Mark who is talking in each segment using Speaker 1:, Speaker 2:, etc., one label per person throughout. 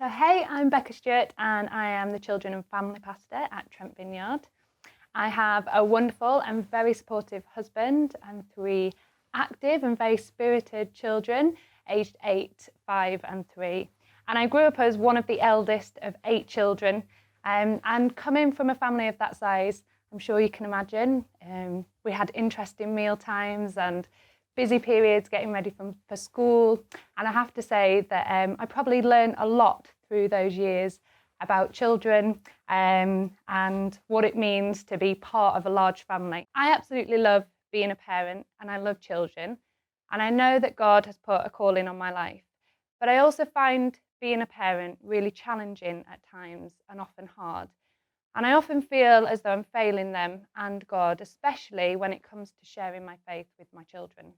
Speaker 1: So hey, I'm Becka Stewart and I am the Children and Family Pastor at Trent Vineyard. I have a wonderful and very supportive husband and 3 active and very spirited children, aged 8, 5 and 3. And I grew up as one of the eldest of 8 children, and coming from a family of that size, I'm sure you can imagine, we had interesting meal times and busy periods getting ready for school. And I have to say that I probably learned a lot through those years about children and what it means to be part of a large family. I absolutely love being a parent and I love children. And I know that God has put a calling on my life. But I also find being a parent really challenging at times and often hard. And I often feel as though I'm failing them and God, especially when it comes to sharing my faith with my children.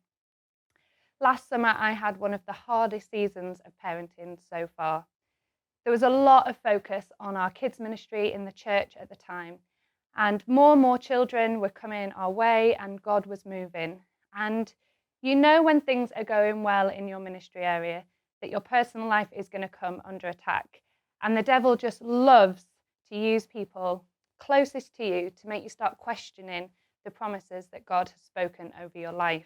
Speaker 1: Last summer, I had one of the hardest seasons of parenting so far. There was a lot of focus on our kids' ministry in the church at the time, and more children were coming our way, and God was moving. And you know when things are going well in your ministry area, that your personal life is going to come under attack. And the devil just loves to use people closest to you to make you start questioning the promises that God has spoken over your life.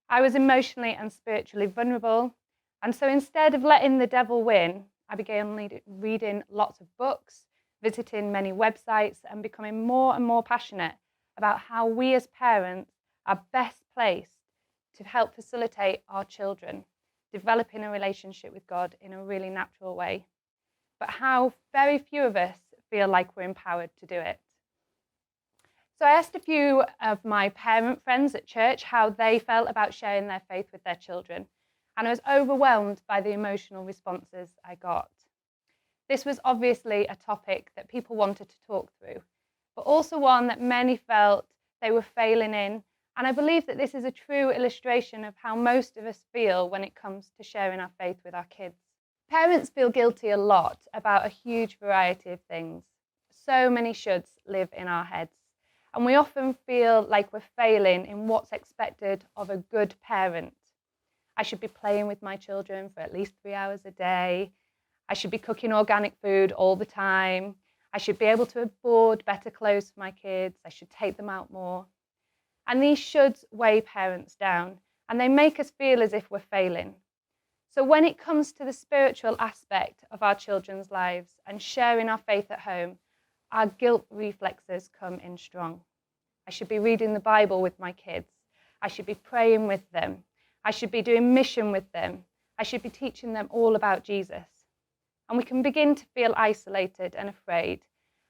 Speaker 1: I was emotionally and spiritually vulnerable, and so instead of letting the devil win, I began reading lots of books, visiting many websites, and becoming more and more passionate about how we as parents are best placed to help facilitate our children developing a relationship with God in a really natural way, but how very few of us feel like we're empowered to do it. So I asked a few of my parent friends at church how they felt about sharing their faith with their children, and I was overwhelmed by the emotional responses I got. This was obviously a topic that people wanted to talk through, but also one that many felt they were failing in, and I believe that this is a true illustration of how most of us feel when it comes to sharing our faith with our kids. Parents feel guilty a lot about a huge variety of things. So many shoulds live in our heads. And we often feel like we're failing in what's expected of a good parent. I should be playing with my children for at least 3 hours a day. I should be cooking organic food all the time. I should be able to afford better clothes for my kids. I should take them out more. And these shoulds weigh parents down, and they make us feel as if we're failing. So when it comes to the spiritual aspect of our children's lives and sharing our faith at home, our guilt reflexes come in strong. I should be reading the Bible with my kids. I should be praying with them. I should be doing mission with them. I should be teaching them all about Jesus. And we can begin to feel isolated and afraid.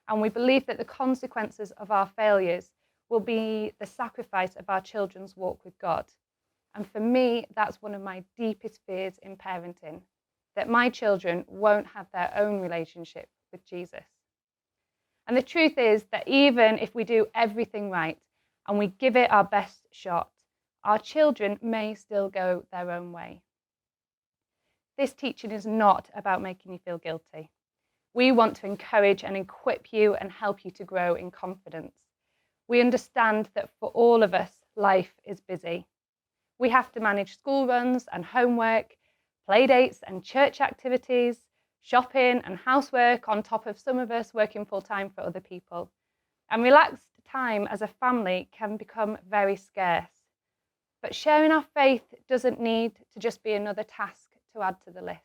Speaker 1: And we believe that the consequences of our failures will be the sacrifice of our children's walk with God. And for me, that's one of my deepest fears in parenting, that my children won't have their own relationship with Jesus. And the truth is that even if we do everything right and we give it our best shot, our children may still go their own way. This teaching is not about making you feel guilty. We want to encourage and equip you and help you to grow in confidence. We understand that for all of us, life is busy. We have to manage school runs and homework, play dates and church activities, shopping and housework on top of some of us working full-time for other people. And relaxed time as a family can become very scarce. But sharing our faith doesn't need to just be another task to add to the list.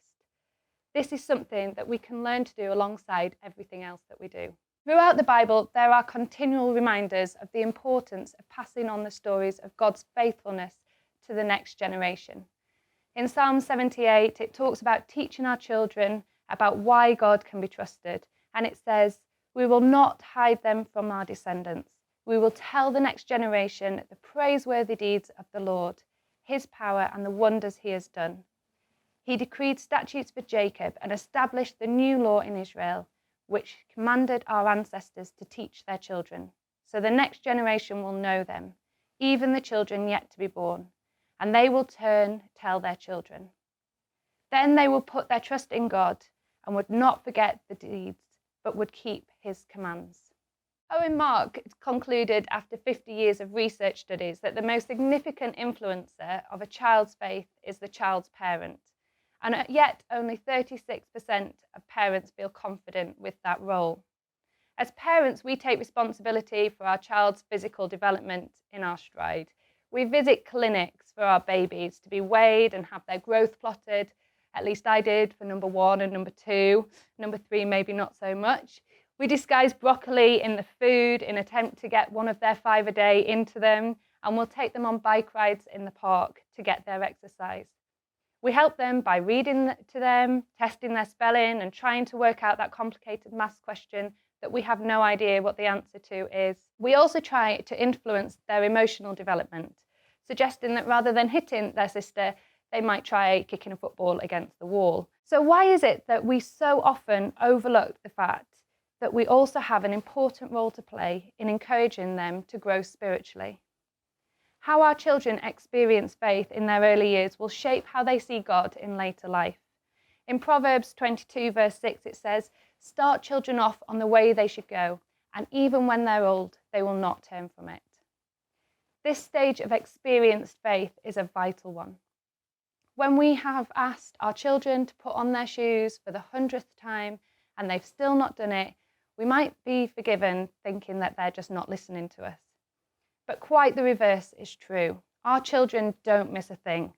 Speaker 1: This is something that we can learn to do alongside everything else that we do. Throughout the Bible, there are continual reminders of the importance of passing on the stories of God's faithfulness to the next generation. In Psalm 78, it talks about teaching our children about why God can be trusted. And it says, "We will not hide them from our descendants. We will tell the next generation the praiseworthy deeds of the Lord, his power and the wonders he has done. He decreed statutes for Jacob and established the new law in Israel, which commanded our ancestors to teach their children. So the next generation will know them, even the children yet to be born, and they will tell their children. Then they will put their trust in God and would not forget the deeds, but would keep his commands." Owen Mark concluded after 50 years of research studies that the most significant influencer of a child's faith is the child's parent. And yet only 36% of parents feel confident with that role. As parents, we take responsibility for our child's physical development in our stride. We visit clinics for our babies to be weighed and have their growth plotted. At least I did for number 1 and number 2. Number 3, maybe not so much. We disguise broccoli in the food in attempt to get one of their 5 a day into them, and we'll take them on bike rides in the park to get their exercise. We help them by reading to them, testing their spelling, and trying to work out that complicated maths question that we have no idea what the answer to is. We also try to influence their emotional development, suggesting that rather than hitting their sister, they might try kicking a football against the wall. So why is it that we so often overlook the fact that we also have an important role to play in encouraging them to grow spiritually? How our children experience faith in their early years will shape how they see God in later life. In Proverbs 22 verse 6 it says, "Start children off on the way they should go, and even when they're old, they will not turn from it." This stage of experienced faith is a vital one. When we have asked our children to put on their shoes for the 100th time and they've still not done it, we might be forgiven thinking that they're just not listening to us. But quite the reverse is true. Our children don't miss a thing.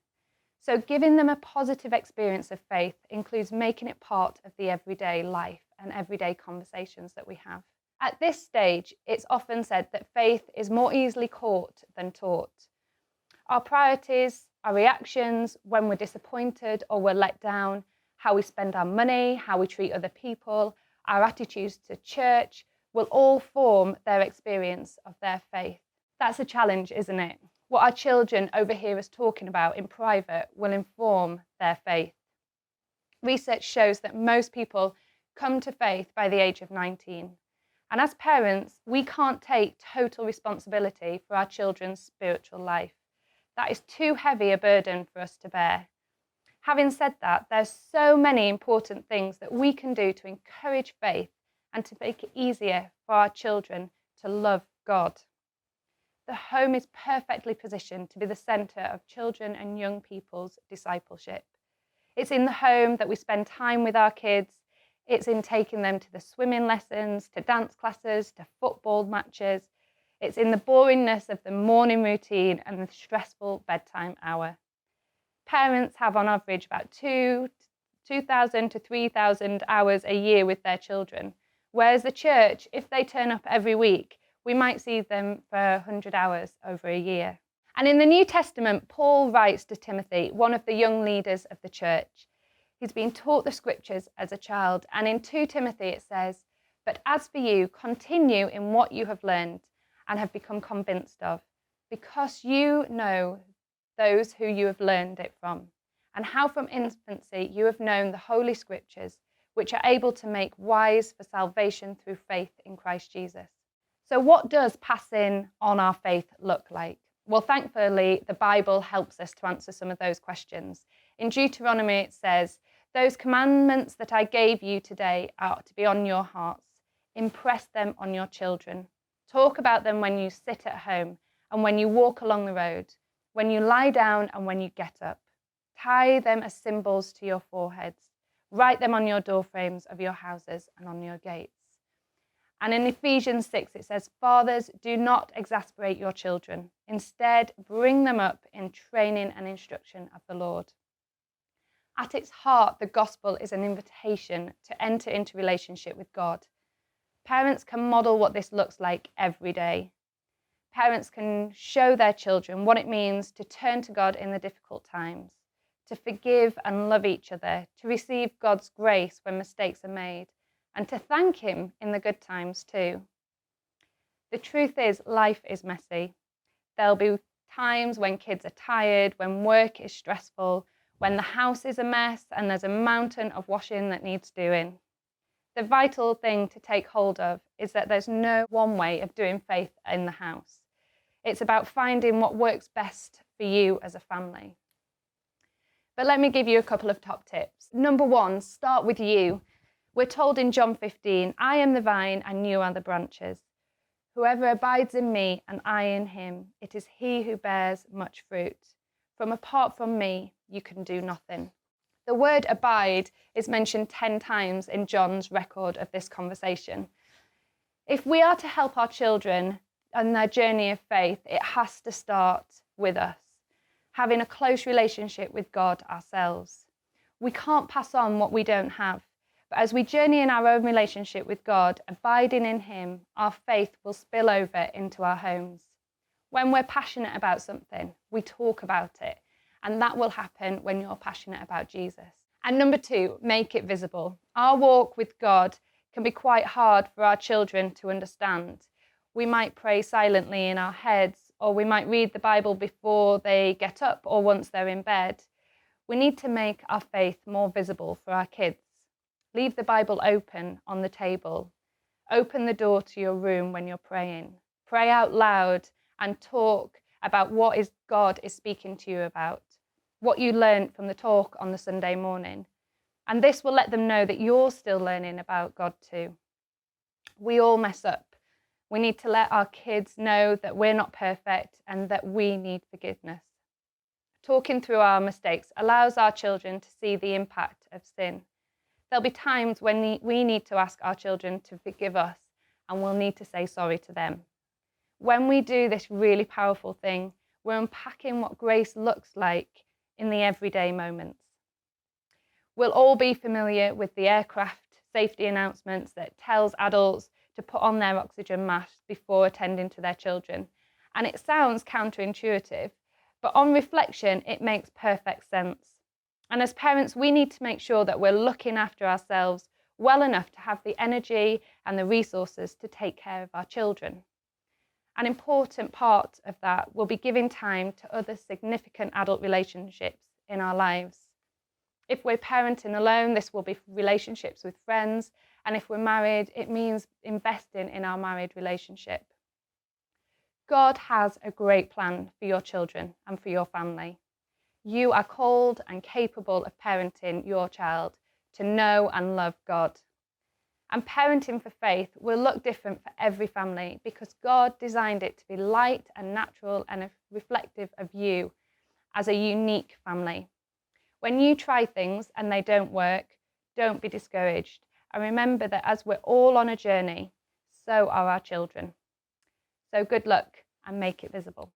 Speaker 1: So giving them a positive experience of faith includes making it part of the everyday life and everyday conversations that we have. At this stage, it's often said that faith is more easily caught than taught. Our priorities, our reactions when we're disappointed or we're let down, how we spend our money, how we treat other people, our attitudes to church will all form their experience of their faith. That's a challenge, isn't it? What our children overhear us talking about in private will inform their faith. Research shows that most people come to faith by the age of 19. And as parents, we can't take total responsibility for our children's spiritual life. That is too heavy a burden for us to bear. Having said that, there's so many important things that we can do to encourage faith and to make it easier for our children to love God. The home is perfectly positioned to be the centre of children and young people's discipleship. It's in the home that we spend time with our kids. It's in taking them to the swimming lessons, to dance classes, to football matches. It's in the boringness of the morning routine and the stressful bedtime hour. Parents have on average about 2,000 to 3,000 hours a year with their children, whereas the church, if they turn up every week, we might see them for 100 hours over a year. And in the New Testament, Paul writes to Timothy, one of the young leaders of the church. He's been taught the scriptures as a child, and in 2 Timothy it says, "But as for you, continue in what you have learned and have become convinced of, because you know those who you have learned it from, and how from infancy you have known the Holy Scriptures, which are able to make wise for salvation through faith in Christ Jesus." So what does passing on our faith look like? Well, thankfully, the Bible helps us to answer some of those questions. In Deuteronomy, it says, "Those commandments that I gave you today are to be on your hearts. Impress them on your children. Talk about them when you sit at home and when you walk along the road, when you lie down and when you get up. Tie them as symbols to your foreheads. Write them on your doorframes of your houses and on your gates." And in Ephesians 6, it says, "Fathers, do not exasperate your children. Instead, bring them up in training and instruction of the Lord." At its heart, the gospel is an invitation to enter into relationship with God. Parents can model what this looks like every day. Parents can show their children what it means to turn to God in the difficult times, to forgive and love each other, to receive God's grace when mistakes are made, and to thank Him in the good times too. The truth is, life is messy. There'll be times when kids are tired, when work is stressful, when the house is a mess and there's a mountain of washing that needs doing. The vital thing to take hold of is that there's no one way of doing faith in the house. It's about finding what works best for you as a family. But let me give you a couple of top tips. Number 1, start with you. We're told in John 15, "I am the vine and you are the branches. Whoever abides in me and I in him, it is he who bears much fruit. From apart from me, you can do nothing." The word abide is mentioned 10 times in John's record of this conversation. If we are to help our children on their journey of faith, it has to start with us, having a close relationship with God ourselves. We can't pass on what we don't have, but as we journey in our own relationship with God, abiding in Him, our faith will spill over into our homes. When we're passionate about something, we talk about it, and that will happen when you're passionate about Jesus. And number 2, make it visible. Our walk with God can be quite hard for our children to understand. We might pray silently in our heads, or we might read the Bible before they get up or once they're in bed. We need to make our faith more visible for our kids. Leave the Bible open on the table. Open the door to your room when you're praying. Pray out loud and talk about what God is speaking to you about, what you learned from the talk on the Sunday morning. And this will let them know that you're still learning about God too. We all mess up. We need to let our kids know that we're not perfect and that we need forgiveness. Talking through our mistakes allows our children to see the impact of sin. There'll be times when we need to ask our children to forgive us, and we'll need to say sorry to them. When we do this really powerful thing, we're unpacking what grace looks like in the everyday moments. We'll all be familiar with the aircraft safety announcements that tells adults to put on their oxygen masks before attending to their children. And it sounds counterintuitive, but on reflection, it makes perfect sense. And as parents, we need to make sure that we're looking after ourselves well enough to have the energy and the resources to take care of our children. An important part of that will be giving time to other significant adult relationships in our lives. If we're parenting alone, this will be relationships with friends. And if we're married, it means investing in our married relationship. God has a great plan for your children and for your family. You are called and capable of parenting your child to know and love God. And parenting for faith will look different for every family because God designed it to be light and natural and reflective of you as a unique family. When you try things and they don't work, don't be discouraged. And remember that as we're all on a journey, so are our children. So good luck and make it visible.